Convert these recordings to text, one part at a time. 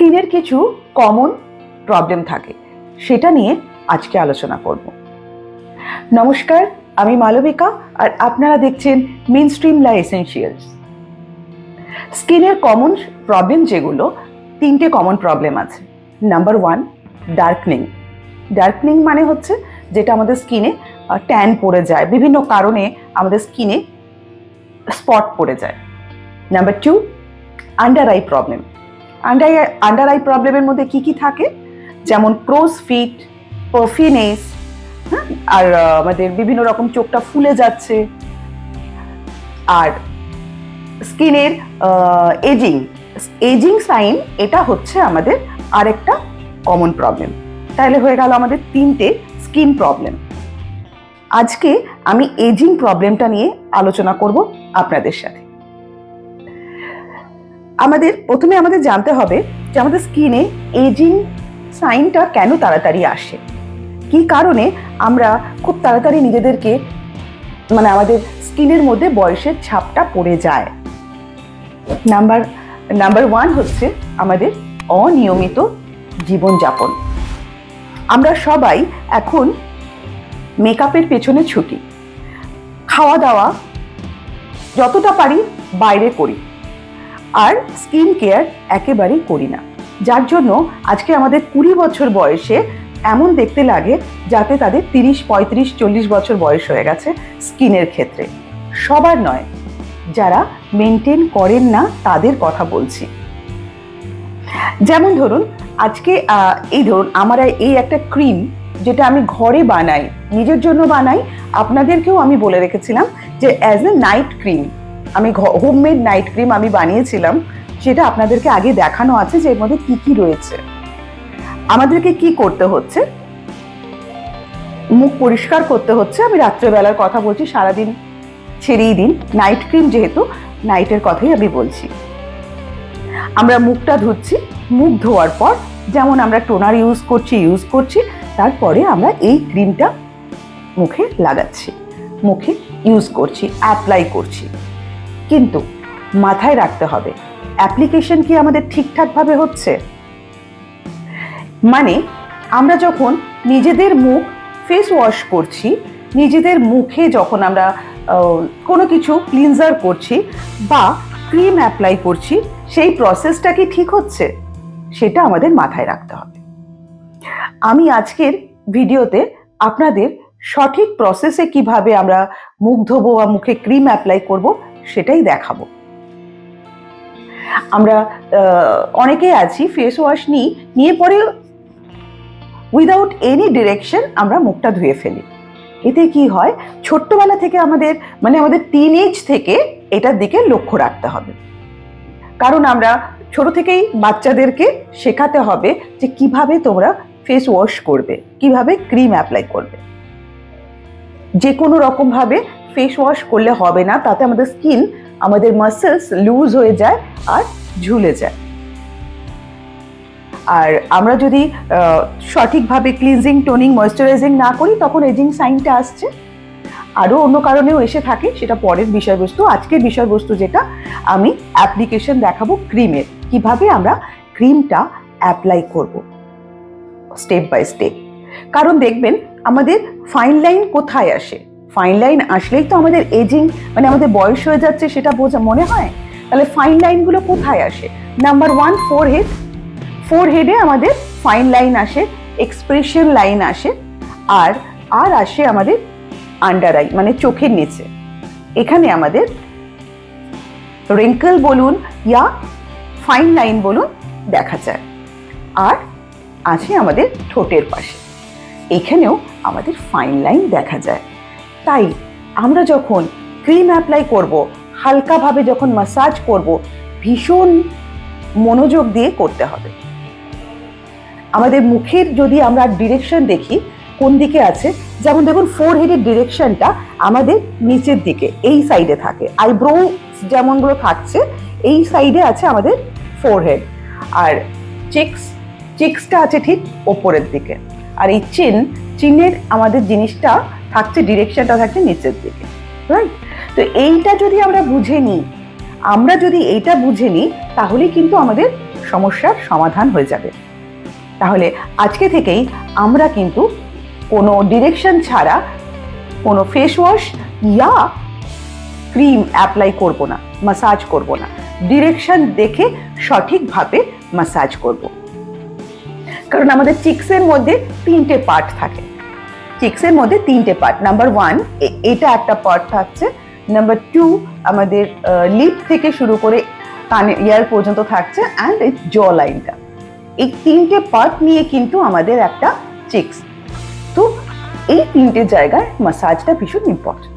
স্কিনের কিছু common problem থাকে, সেটা নিয়ে আজকে আলোচনা করব। নমস্কার, আমি মালবিকা আর আপনারা দেখছেন মেইনস্ট্রিম লা এসেনশিয়ালস। স্কিনের কমন প্রবলেম যেগুলো, তিনটে কমন প্রবলেম আছে। নাম্বার 1, ডার্কনিং। ডার্কনিং মানে হচ্ছে যেটা আমাদের স্কিনে ট্যান পড়ে যায়, বিভিন্ন কারণে আমাদের স্কিনে স্পট পড়ে যায়। Number 2, under eye problem. Under eye প্রবলেমের মধ্যে কি কি থাকে, যেমন ক্রোজ ফিট, পাফিনেস, আর আমাদের বিভিন্ন রকম চোখটা ফুলে যাচ্ছে, আর স্কিনের এজিং সাইন, এটা হচ্ছে আমাদের আরেকটা কমন প্রবলেম। তাহলে হয়ে গেল আমাদের তিনটে স্কিন প্রবলেম। আজকে আমি এজিং প্রবলেমটা নিয়ে আলোচনা করব আপনাদের সাথে। প্রথমে আমাদের জানতে হবে যে আমাদের স্কিনে এজিং সাইনটা কেন তাড়াতাড়ি আসে, কি কারণে আমরা খুব তাড়াতাড়ি নিজেদেরকে আমাদের স্কিনের মধ্যে বয়সের ছাপটা পড়ে যায়। নাম্বার 1 হচ্ছে আমাদের অনিয়মিত জীবনযাপন। আমরা সবাই এখন মেকআপের পেছনে ছুটি, খাওয়া দাওয়া যতটা পারি বাইরে করি, আর স্কিন কেয়ার একেবারেই করি না, যার জন্য আজকে আমাদের 20 বছর বয়সে এমন দেখতে লাগে যাতে তাদের 30, 35, 40 বছর বয়স হয়ে গেছে। স্কিনের ক্ষেত্রে সবার নয়, যারা মেনটেন করেন না তাদের কথা বলছি। যেমন ধরুন আজকে আমার এই একটা ক্রিম, যেটা আমি ঘরে বানাই, নিজের জন্য বানাই, আপনাদেরকেও আমি বলে রেখেছিলাম যে অ্যাজ এ নাইট ক্রিম, আমি হোমমেড নাইট ক্রিম আমি বানিয়েছিলাম, সেটা আপনাদেরকে আগে দেখানো আছে যে এর মধ্যে কি কি রয়েছে। আমাদেরকে কি করতে হচ্ছে, মুখ পরিষ্কার করতে হচ্ছে। আমি রাত্রেবেলার কথা বলছি, সারাদিন ছেড়েই দিন, নাইট ক্রিম যেহেতু, নাইটের কথাই আমি বলছি। আমরা মুখটা ধুচ্ছি, মুখ ধোয়ার পর যেমন আমরা টোনার ইউজ করছি, তারপরে আমরা এই ক্রিমটা মুখে লাগাচ্ছি, মুখে ইউজ করছি, অ্যাপ্লাই করছি। কিন্তু মাথায় রাখতে হবে, অ্যাপ্লিকেশন কি আমাদের ঠিকঠাকভাবে হচ্ছে? আমরা যখন নিজেদের মুখ ফেস ওয়াশ করছি, নিজেদের মুখে যখন আমরা কোনো কিছু ক্লিনজার করছি বা ক্রিম অ্যাপ্লাই করছি, সেই প্রসেসটা কি ঠিক হচ্ছে? সেটা আমাদের মাথায় রাখতে হবে। আমি আজকের ভিডিওতে আপনাদের সঠিক প্রসেসে কিভাবে আমরা মুখ ধোবো বা মুখে ক্রিম অ্যাপ্লাই করব সেটাই দেখাবো। আমরা অনেকেই আছি ফেস ওয়াশ নিয়ে পরে উইদাউট এনি ডিরেকশন আমরা মুখটা ধুয়ে ফেলি। এতে কি হয়, ছোট্টবেলা থেকে আমাদের টিনেজ থেকে এটার দিকে লক্ষ্য রাখতে হবে। কারণ আমরা ছোট থেকেই বাচ্চাদেরকে শেখাতে হবে যে কিভাবে তোমরা ফেস ওয়াশ করবে, কিভাবে ক্রিম অ্যাপ্লাই করবে। যে কোনো রকম ভাবে ফেস ওয়াশ করলে হবে না, তাতে আমাদের স্কিন, আমাদের মাসেলস লুজ হয়ে যায় আর ঝুলে যায়। আর আমরা যদি সঠিকভাবে ক্লিনজিং, টোনিং, ময়েশ্চারাইজিং না করি, তখন এজিং সাইনটা আসছে। আরও অন্য কারণেও এসে থাকে, সেটা পরের বিষয়বস্তু। আজকের বিষয়বস্তু যেটা, আমি অ্যাপ্লিকেশন দেখাবো ক্রিমের, কিভাবে আমরা ক্রিমটা অ্যাপ্লাই করব স্টেপ বাই স্টেপ। কারণ দেখবেন আমাদের ফাইন লাইন কোথায় আসে, ফাইন লাইন আসলেই তো আমাদের এজিং আমাদের বয়স হয়ে যাচ্ছে সেটা মনে হয়। তাহলে ফাইন লাইনগুলো কোথায় আসে? নাম্বার 1, ফোরহেডে আমাদের ফাইন লাইন আসে, এক্সপ্রেশন লাইন আসে, আর আসে আমাদের আন্ডার আই, চোখের নিচে। এখানে আমাদের রিঙ্কেল বলুন ইয়া ফাইন লাইন বলুন দেখা যায়। আর আছে আমাদের ঠোঁটের পাশে, এখানেও আমাদের ফাইন লাইন দেখা যায়। তাই আমরা যখন ক্রিম অ্যাপ্লাই করব, হালকাভাবে যখন ম্যাসাজ করব, ভীষণ মনোযোগ দিয়ে করতে হবে। আমাদের মুখের যদি আমরা ডিরেকশন দেখি কোন দিকে আছে, যেমন দেখুন ফোরহেডের ডিরেকশনটা আমাদের নিচের দিকে, এই সাইডে থাকে। আইব্রো যেমনগুলো থাকছে এই সাইডে আছে আমাদের ফোরহেড, আর চিক্সটা আছে ঠিক ওপরের দিকে। আর এই চিনের আমাদের জিনিসটা থাকছে, ডিরেকশনটা থাকছে নিচের দিকে, রাইট? তো এইটা যদি আমরা বুঝে নিই, তাহলে কিন্তু আমাদের সমস্যার সমাধান হয়ে যাবে। তাহলে আজকে থেকেই আমরা কিন্তু কোনো ডিরেকশন ছাড়া কোনো ফেস ওয়াশ ইয়া ক্রিম অ্যাপ্লাই করব না, ম্যাসাজ করব না, ডিরেকশন দেখে সঠিকভাবে ম্যাসাজ করব। কারণ আমাদের চিক্সের মধ্যে 3টে পার্ট থাকে। চিক্সের মধ্যে 3টে পার্ট। নাম্বার 1 এটা একটা পার্ট থাকছে, নাম্বার 2 আমাদের লিপ থেকে শুরু করে কানে ইয়ার পর্যন্ত থাকছে, অ্যান্ড এই জ লাইনটা। এই 3টে পার্ট নিয়ে কিন্তু আমাদের একটা চিক্স। তো এই 3টে জায়গায় ম্যাসাজটা ভীষণ ইম্পর্টেন্ট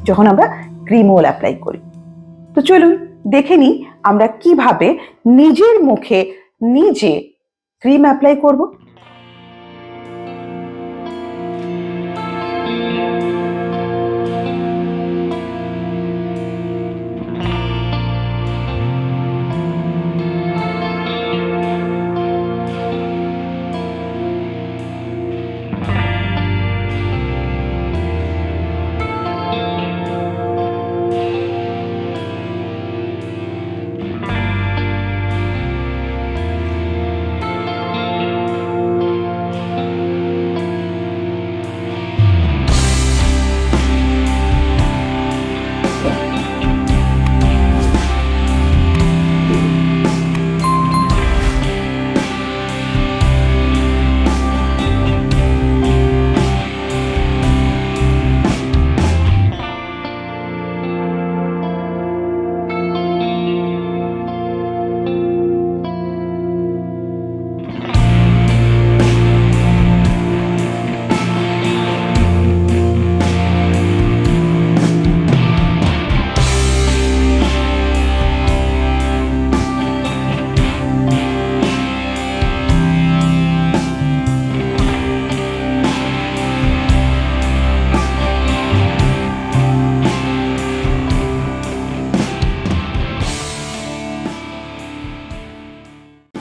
যখন আমরা ক্রিম অয়েল অ্যাপ্লাই করি। তো চলুন দেখে নিই আমরা কিভাবে নিজের মুখে নিজে ক্রিম অ্যাপ্লাই করব।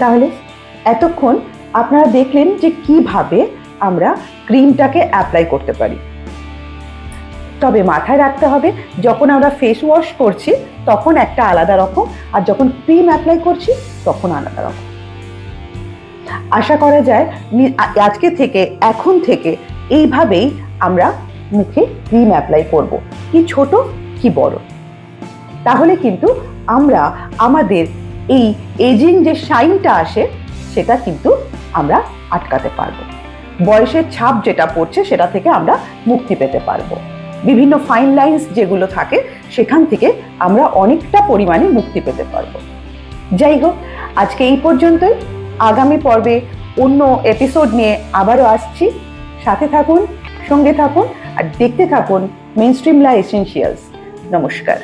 তাহলে এতক্ষণ আপনারা দেখলেন যে কিভাবে আমরা ক্রিমটাকে অ্যাপ্লাই করতে পারি। তবে মাথায় রাখতে হবে, যখন আমরা ফেস ওয়াশ করছি তখন একটা আলাদা রকম, আর যখন ক্রিম অ্যাপ্লাই করছি তখন আলাদা রকম। আশা করা যায় আজকে থেকে, এখন থেকে এইভাবেই আমরা মুখে ক্রিম অ্যাপ্লাই করব, কি ছোট কি বড়। তাহলে কিন্তু আমরা আমাদের এই এজিং যে শাইনটা আসে সেটা কিন্তু আমরা আটকাতে পারবো। বয়সের ছাপ যেটা পড়ছে সেটা থেকে আমরা মুক্তি পেতে পারবো। বিভিন্ন ফাইন লাইন্স যেগুলো থাকে সেখান থেকে আমরা অনেকটা পরিমাণে মুক্তি পেতে পারবো। যাই হোক, আজকে এই পর্যন্তই। আগামী পর্বে অন্য এপিসোড নিয়ে আবারও আসছি। সাথে থাকুন, সঙ্গে থাকুন আর দেখতে থাকুন মেইনস্ট্রিম লা এসেনশিয়ালস। নমস্কার।